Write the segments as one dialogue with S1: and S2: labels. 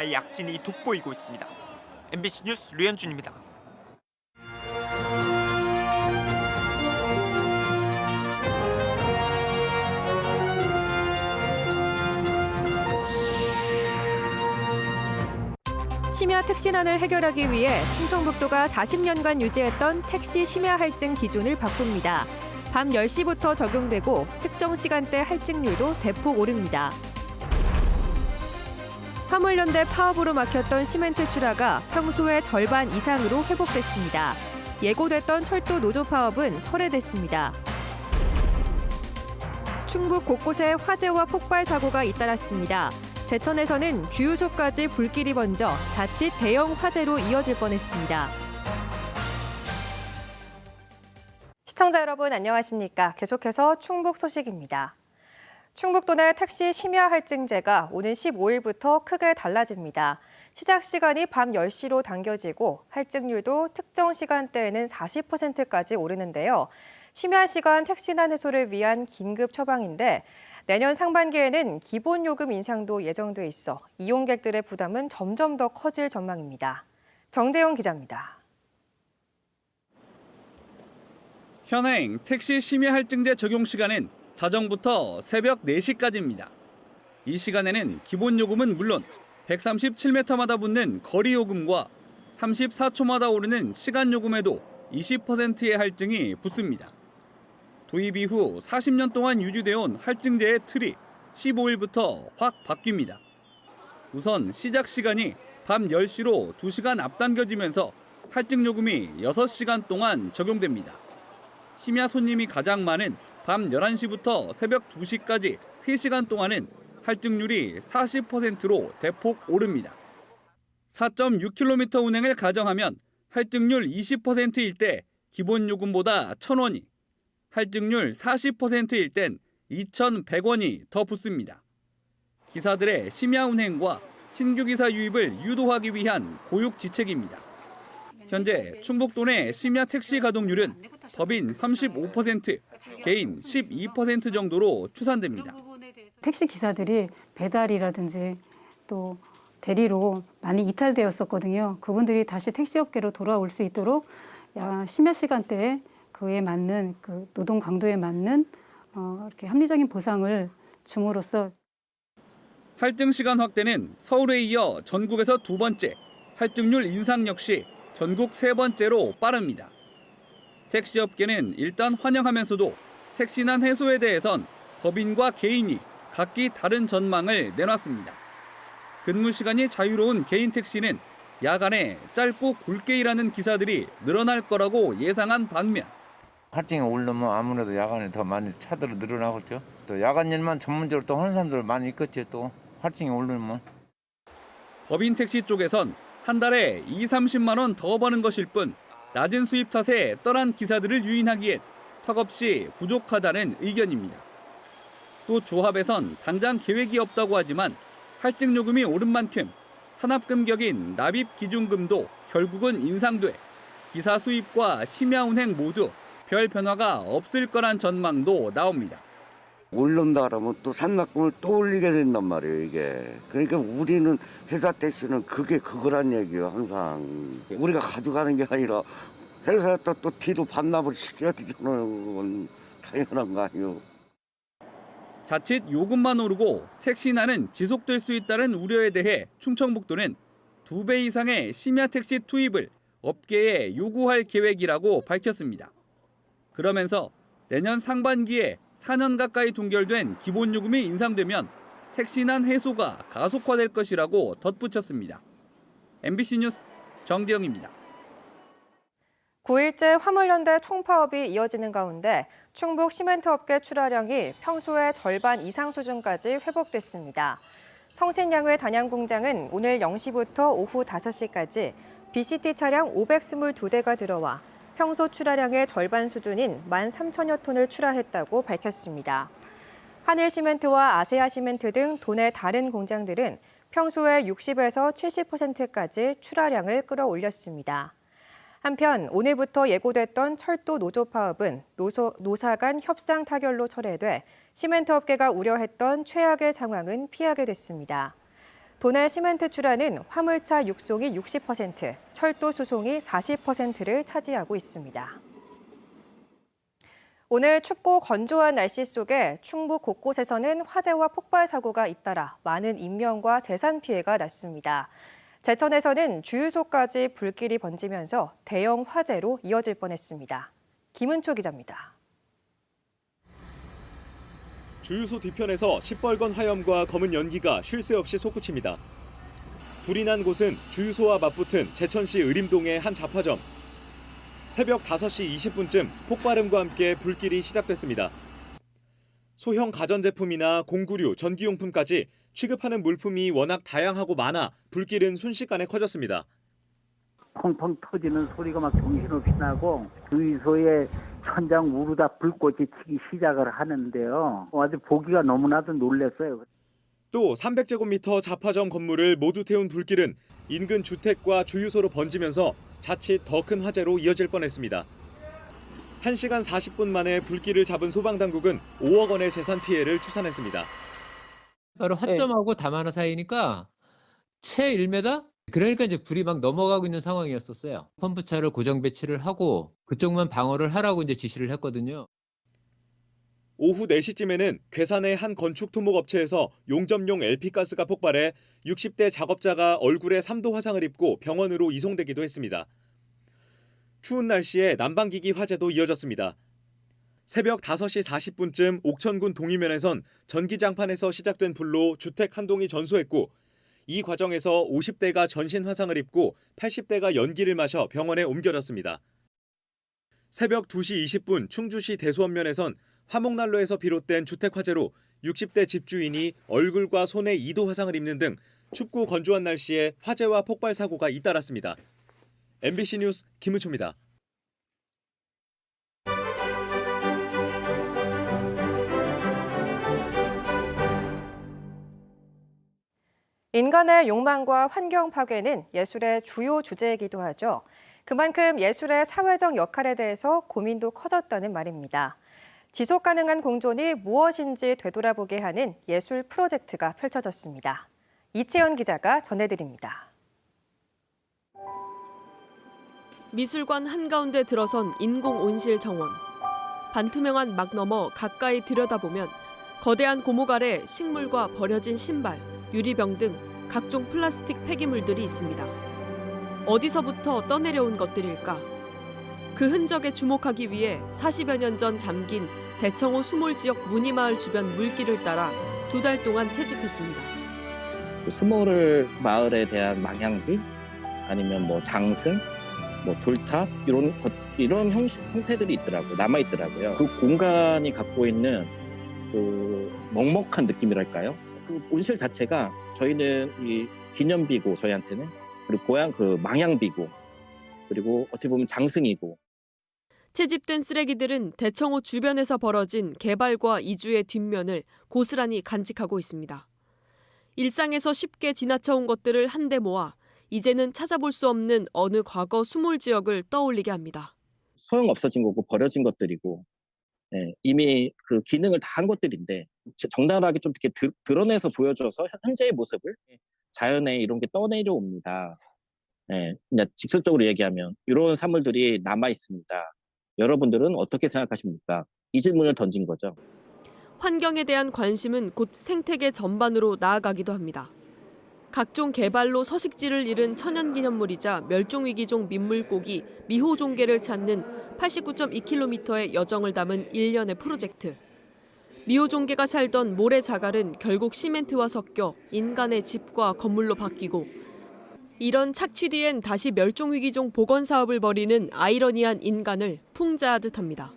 S1: 약진이 돋보이고 있습니다. MBC 뉴스 류현준입니다.
S2: 심야 택시난을 해결하기 위해 충청북도가 40년간 유지했던 택시 심야 할증 기준을 바꿉니다. 밤 10시부터 적용되고 특정 시간대 할증률도 대폭 오릅니다. 화물연대 파업으로 막혔던 시멘트 출하가 평소의 절반 이상으로 회복됐습니다. 예고됐던 철도 노조 파업은 철회됐습니다. 충북 곳곳에 화재와 폭발 사고가 잇따랐습니다. 제천에서는 주유소까지 불길이 번져 자칫 대형 화재로 이어질 뻔했습니다. 시청자 여러분 안녕하십니까? 계속해서 충북 소식입니다. 충북도 내 택시 심야 할증제가 오는 15일부터 크게 달라집니다. 시작 시간이 밤 10시로 당겨지고 할증률도 특정 시간대에는 40%까지 오르는데요. 심야 시간 택시난 해소를 위한 긴급 처방인데 내년 상반기에는 기본 요금 인상도 예정돼 있어 이용객들의 부담은 점점 더 커질 전망입니다. 정재용 기자입니다.
S3: 현행 택시 심야 할증제 적용 시간은 자정부터 새벽 4시까지입니다. 이 시간에는 기본 요금은 물론 137m마다 붙는 거리 요금과 34초마다 오르는 시간 요금에도 20%의 할증이 붙습니다. 도입 이후 40년 동안 유지되어 온 할증제의 틀이 15일부터 확 바뀝니다. 우선 시작 시간이 밤 10시로 2시간 앞당겨지면서 할증 요금이 6시간 동안 적용됩니다. 심야 손님이 가장 많은 밤 11시부터 새벽 2시까지 3시간 동안은 할증률이 40%로 대폭 오릅니다. 4.6km 운행을 가정하면 할증률 20%일 때 기본 요금보다 1,000원이, 할증률 40%일 땐 2,100원이 더 붙습니다. 기사들의 심야 운행과 신규 기사 유입을 유도하기 위한 고육지책입니다. 현재 충북도 내 심야 택시 가동률은 법인 35%, 개인 12% 정도로 추산됩니다.
S4: 택시 기사들이 배달이라든지 또 대리로 많이 이탈되었었거든요. 그분들이 다시 택시업계로 돌아올 수 있도록 심야 시간대에 그에 맞는 그 노동 강도에 맞는 이렇게 합리적인 보상을 줌으로써
S3: 할증 시간 확대는 서울에 이어 전국에서 2번째, 할증률 인상 역시 전국 3번째로 빠릅니다. 택시업계는 일단 환영하면서도 택시난 해소에 대해선 법인과 개인이 각기 다른 전망을 내놨습니다. 근무 시간이 자유로운 개인 택시는 야간에 짧고 굵게 일하는 기사들이 늘어날 거라고 예상한 반면
S5: 할증이 오르면 아무래도 야간에 더 많이 차들이 늘어나겠죠. 또 야간 일만 전문적으로 또 하는 사람들 많이 있겠지. 또 할증이 오르면.
S3: 법인 택시 쪽에선 한 달에 20-30만 원 더 버는 것일 뿐 낮은 수입 탓에 떠난 기사들을 유인하기엔 턱없이 부족하다는 의견입니다. 또 조합에선 당장 계획이 없다고 하지만 할증 요금이 오른 만큼 산업금격인 납입 기준금도 결국은 인상돼 기사 수입과 심야 운행 모두 별 변화가 없을 거란 전망도 나옵니다.
S6: 올른다 그러면 또 산납금을 또 올리게 된단 말이에요, 이게. 그러니까 우리는 회사 택시는 그거란 얘기예요, 항상. 우리가 가져가는 게 아니라 회사에다 또 뒤로 반납을 시켜야 되잖아요. 그건 당연한 거 아니에요.
S3: 자칫 요금만 오르고 택시난은 지속될 수 있다는 우려에 대해 충청북도는 2배 이상의 심야 택시 투입을 업계에 요구할 계획이라고 밝혔습니다. 그러면서 내년 상반기에 4년 가까이 동결된 기본 요금이 인상되면 택시난 해소가 가속화될 것이라고 덧붙였습니다. MBC 뉴스 정재영입니다.
S2: 9일째 화물연대 총파업이 이어지는 가운데 충북 시멘트업계 출하량이 평소의 절반 이상 수준까지 회복됐습니다. 성신양의 단양공장은 오늘 0시부터 오후 5시까지 BCT 차량 522대가 들어와 평소 출하량의 절반 수준인 13,000여 톤을 출하했다고 밝혔습니다. 하늘시멘트와 아세아시멘트 등 도내 다른 공장들은 평소의 60에서 70%까지 출하량을 끌어올렸습니다. 한편 오늘부터 예고됐던 철도 노조 파업은 노사 간 협상 타결로 철회돼 시멘트 업계가 우려했던 최악의 상황은 피하게 됐습니다. 도내 시멘트 출하는 화물차 육송이 60%, 철도 수송이 40%를 차지하고 있습니다. 오늘 춥고 건조한 날씨 속에 충북 곳곳에서는 화재와 폭발 사고가 잇따라 많은 인명과 재산 피해가 났습니다. 제천에서는 주유소까지 불길이 번지면서 대형 화재로 이어질 뻔했습니다. 김은초 기자입니다.
S7: 주유소 뒤편에서 시뻘건 화염과 검은 연기가 쉴 새 없이 솟구칩니다. 불이 난 곳은 주유소와 맞붙은 제천시 의림동의 한 잡화점. 새벽 5시 20분쯤 폭발음과 함께 불길이 시작됐습니다. 소형 가전제품이나 공구류, 전기용품까지 취급하는 물품이 워낙 다양하고 많아 불길은 순식간에 커졌습니다.
S8: 펑펑 터지는 소리가 막 정신없이 나고 주유소에 천장 우르다 불꽃이 치기 시작을 하는데요. 아주 보기가 너무나도 놀랐어요.
S7: 또 300제곱미터 잡화점 건물을 모두 태운 불길은 인근 주택과 주유소로 번지면서 자칫 더 큰 화재로 이어질 뻔했습니다. 1시간 40분 만에 불길을 잡은 소방당국은 5억 원의 재산 피해를 추산했습니다.
S9: 바로 화점하고 담하나 사이니까 채 1m? 그러니까 이제 불이 막 넘어가고 있는 상황이었었어요. 펌프차를 고정 배치를 하고 그쪽만 방어를 하라고 이제 지시를 했거든요.
S7: 오후 4시쯤에는 괴산의 한 건축 토목 업체에서 용접용 LP가스가 폭발해 60대 작업자가 얼굴에 3도 화상을 입고 병원으로 이송되기도 했습니다. 추운 날씨에 난방기기 화재도 이어졌습니다. 새벽 5시 40분쯤 옥천군 동이면에선 전기장판에서 시작된 불로 주택 한 동이 전소했고 이 과정에서 50대가 전신 화상을 입고 80대가 연기를 마셔 병원에 옮겨졌습니다. 새벽 2시 20분 충주시 대수원면에선 화목난로에서 비롯된 주택 화재로 60대 집주인이 얼굴과 손에 2도 화상을 입는 등 춥고 건조한 날씨에 화재와 폭발 사고가 잇따랐습니다. MBC 뉴스 김은초입니다.
S2: 인간의 욕망과 환경 파괴는 예술의 주요 주제이기도 하죠. 그만큼 예술의 사회적 역할에 대해서 고민도 커졌다는 말입니다. 지속 가능한 공존이 무엇인지 되돌아보게 하는 예술 프로젝트가 펼쳐졌습니다. 이채연 기자가 전해드립니다.
S10: 미술관 한가운데 들어선 인공 온실 정원. 반투명한 막 너머 가까이 들여다보면 거대한 고목 아래 식물과 버려진 신발, 유리병 등 각종 플라스틱 폐기물들이 있습니다. 어디서부터 떠내려온 것들일까? 그 흔적에 주목하기 위해 40여 년 전 잠긴 대청호 수몰 지역 문이마을 주변 물길을 따라 2달 동안 채집했습니다.
S11: 수몰 마을에 대한 망향비 아니면 뭐 장승, 뭐 돌탑 이런 형태들이 있더라고요. 남아 있더라고요. 그 공간이 갖고 있는 그 먹먹한 느낌이랄까요? 그 온실 자체가 저희는 이 기념비고 저희한테는 그리고 고향 그 망향비고 그리고 어떻게 보면 장승이고.
S10: 채집된 쓰레기들은 대청호 주변에서 벌어진 개발과 이주의 뒷면을 고스란히 간직하고 있습니다. 일상에서 쉽게 지나쳐온 것들을 한데 모아 이제는 찾아볼 수 없는 어느 과거 수몰 지역을 떠올리게 합니다.
S11: 소용 없어진 거고 버려진 것들이고 이미 그 기능을 다 한 것들인데 적나라하게 좀 이렇게 드러내서 보여줘서 현재의 모습을 자연에 이런 게 떠내려옵니다. 그냥 직설적으로 얘기하면 이런 사물들이 남아 있습니다. 여러분들은 어떻게 생각하십니까? 이 질문을 던진 거죠.
S10: 환경에 대한 관심은 곧 생태계 전반으로 나아가기도 합니다. 각종 개발로 서식지를 잃은 천연기념물이자 멸종위기종 민물고기 미호종계를 찾는 89.2km의 여정을 담은 일련의 프로젝트. 미호종계가 살던 모래 자갈은 결국 시멘트와 섞여 인간의 집과 건물로 바뀌고 이런 착취 뒤엔 다시 멸종위기종 복원 사업을 벌이는 아이러니한 인간을 풍자하듯 합니다.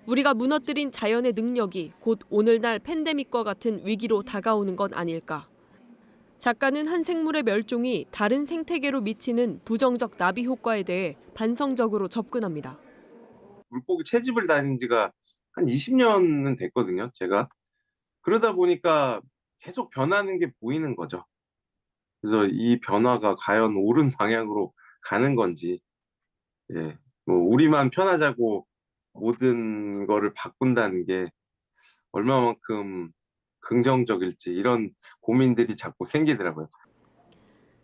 S10: 우리가 무너뜨린 자연의 능력이 곧 오늘날 팬데믹과 같은 위기로 다가오는 건 아닐까. 작가는 한 생물의 멸종이 다른 생태계로 미치는 부정적 나비 효과에 대해 반성적으로 접근합니다.
S12: 물고기 채집을 다닌 지가 한 20년은 됐거든요, 제가. 그러다 보니까 계속 변하는 게 보이는 거죠. 그래서 이 변화가 과연 옳은 방향으로 가는 건지, 뭐 우리만 편하자고 모든 거를 바꾼다는 게 얼마만큼 긍정적일지 이런 고민들이 자꾸 생기더라고요.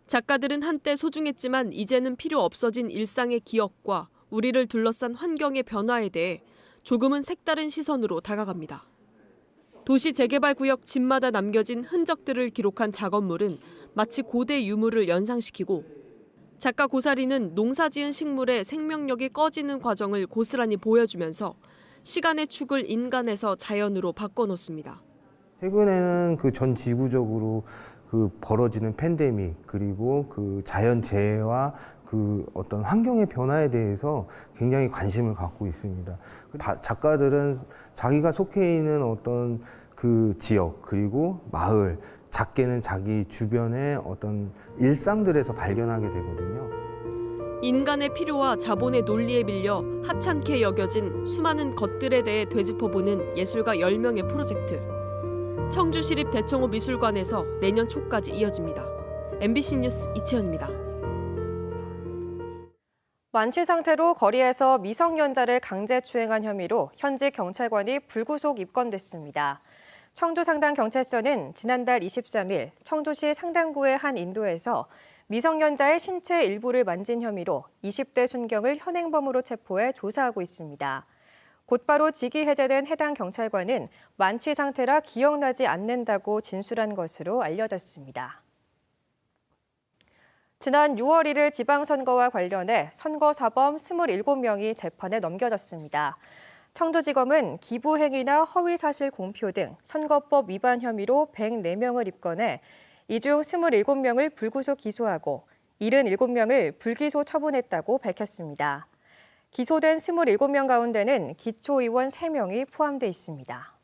S10: 작가들은 한때 소중했지만 이제는 필요 없어진 일상의 기억과 우리를 둘러싼 환경의 변화에 대해 조금은 색다른 시선으로 다가갑니다. 도시 재개발 구역 집마다 남겨진 흔적들을 기록한 작업물은 마치 고대 유물을 연상시키고 작가 고사리는 농사지은 식물의 생명력이 꺼지는 과정을 고스란히 보여주면서 시간의 축을 인간에서 자연으로 바꿔놓습니다.
S13: 최근에는 그 전 지구적으로 그 벌어지는 팬데믹 그리고 그 자연재해와 그 어떤 환경의 변화에 대해서 굉장히 관심을 갖고 있습니다. 작가들은 자기가 속해 있는 어떤 그 지역 그리고 마을, 작게는 자기 주변의 어떤 일상들에서 발견하게 되거든요.
S10: 인간의 필요와 자본의 논리에 밀려 하찮게 여겨진 수많은 것들에 대해 되짚어보는 예술가 10명의 프로젝트. 청주시립 대청호 미술관에서 내년 초까지 이어집니다. MBC 뉴스 이채연입니다.
S2: 만취 상태로 거리에서 미성년자를 강제추행한 혐의로 현직 경찰관이 불구속 입건됐습니다. 청주 상당경찰서는 지난달 23일 청주시 상당구의 한 인도에서 미성년자의 신체 일부를 만진 혐의로 20대 순경을 현행범으로 체포해 조사하고 있습니다. 곧바로 직위 해제된 해당 경찰관은 만취 상태라 기억나지 않는다고 진술한 것으로 알려졌습니다. 지난 6월 1일 지방선거와 관련해 선거사범 27명이 재판에 넘겨졌습니다. 청주지검은 기부행위나 허위사실 공표 등 선거법 위반 혐의로 104명을 입건해 이 중 27명을 불구속 기소하고 77명을 불기소 처분했다고 밝혔습니다. 기소된 27명 가운데는 기초의원 3명이 포함돼 있습니다.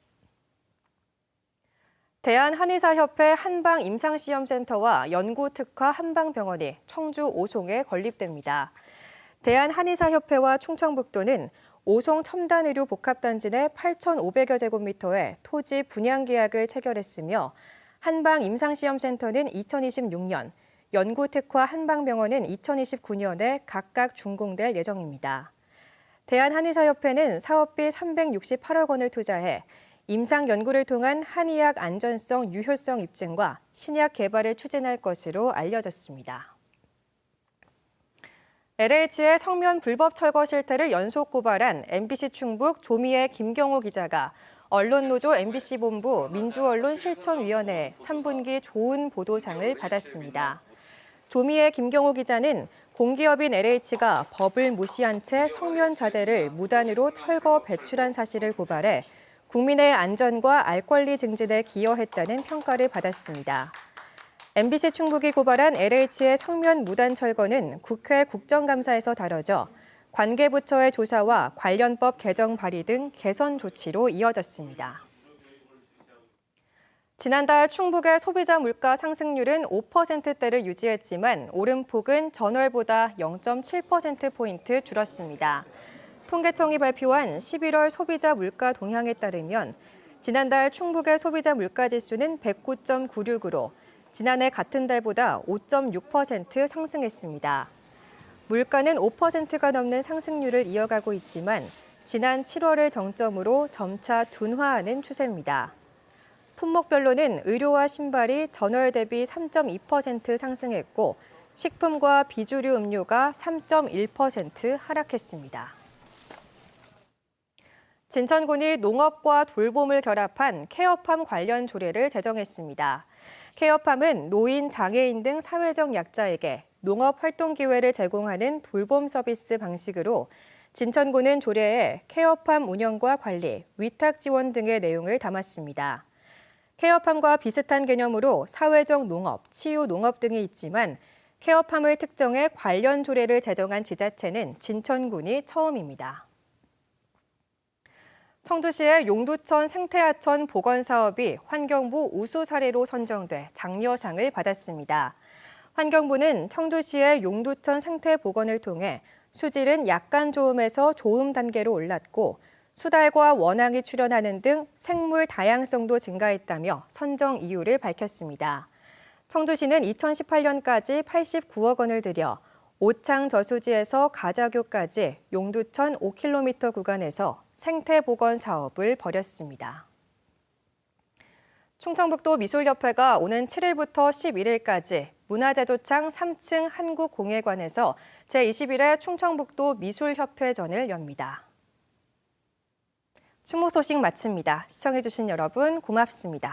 S2: 대한한의사협회 한방임상시험센터와 연구특화 한방병원이 청주 오송에 건립됩니다. 대한한의사협회와 충청북도는 오송 첨단의료 복합단지 내 8,500여 제곱미터의 토지 분양 계약을 체결했으며 한방임상시험센터는 2026년, 연구특화 한방병원은 2029년에 각각 준공될 예정입니다. 대한한의사협회는 사업비 368억 원을 투자해 임상 연구를 통한 한의학 안전성, 유효성 입증과 신약 개발을 추진할 것으로 알려졌습니다. LH의 성면 불법 철거 실태를 연속 고발한 MBC 충북 조미애 김경호 기자가 언론노조 MBC본부 민주언론실천위원회 3분기 좋은 보도상을 받았습니다. 조미애 김경호 기자는 공기업인 LH가 법을 무시한 채 성면 자재를 무단으로 철거 배출한 사실을 고발해 국민의 안전과 알 권리 증진에 기여했다는 평가를 받았습니다. MBC 충북이 고발한 LH의 성면 무단 철거는 국회 국정감사에서 다뤄져 관계부처의 조사와 관련법 개정 발의 등 개선 조치로 이어졌습니다. 지난달 충북의 소비자 물가 상승률은 5%대를 유지했지만 오름폭은 전월보다 0.7%포인트 줄었습니다. 통계청이 발표한 11월 소비자 물가 동향에 따르면 지난달 충북의 소비자 물가 지수는 109.96으로 지난해 같은 달보다 5.6% 상승했습니다. 물가는 5%가 넘는 상승률을 이어가고 있지만 지난 7월을 정점으로 점차 둔화하는 추세입니다. 품목별로는 의료와 신발이 전월 대비 3.2% 상승했고 식품과 비주류 음료가 3.1% 하락했습니다. 진천군이 농업과 돌봄을 결합한 케어팜 관련 조례를 제정했습니다. 케어팜은 노인, 장애인 등 사회적 약자에게 농업 활동 기회를 제공하는 돌봄 서비스 방식으로 진천군은 조례에 케어팜 운영과 관리, 위탁 지원 등의 내용을 담았습니다. 케어팜과 비슷한 개념으로 사회적 농업, 치유 농업 등이 있지만 케어팜을 특정해 관련 조례를 제정한 지자체는 진천군이 처음입니다. 청주시의 용두천 생태하천 복원 사업이 환경부 우수 사례로 선정돼 장려상을 받았습니다. 환경부는 청주시의 용두천 생태 복원을 통해 수질은 약간 좋음에서 좋음 단계로 올랐고 수달과 원앙이 출현하는 등 생물 다양성도 증가했다며 선정 이유를 밝혔습니다. 청주시는 2018년까지 89억 원을 들여 오창 저수지에서 가자교까지 용두천 5km 구간에서 생태 복원 사업을 벌였습니다. 충청북도 미술협회가 오는 7일부터 11일까지 문화재조창 3층 한국공예관에서 제21회 충청북도 미술협회전을 엽니다. 추모 소식 마칩니다. 시청해주신 여러분 고맙습니다.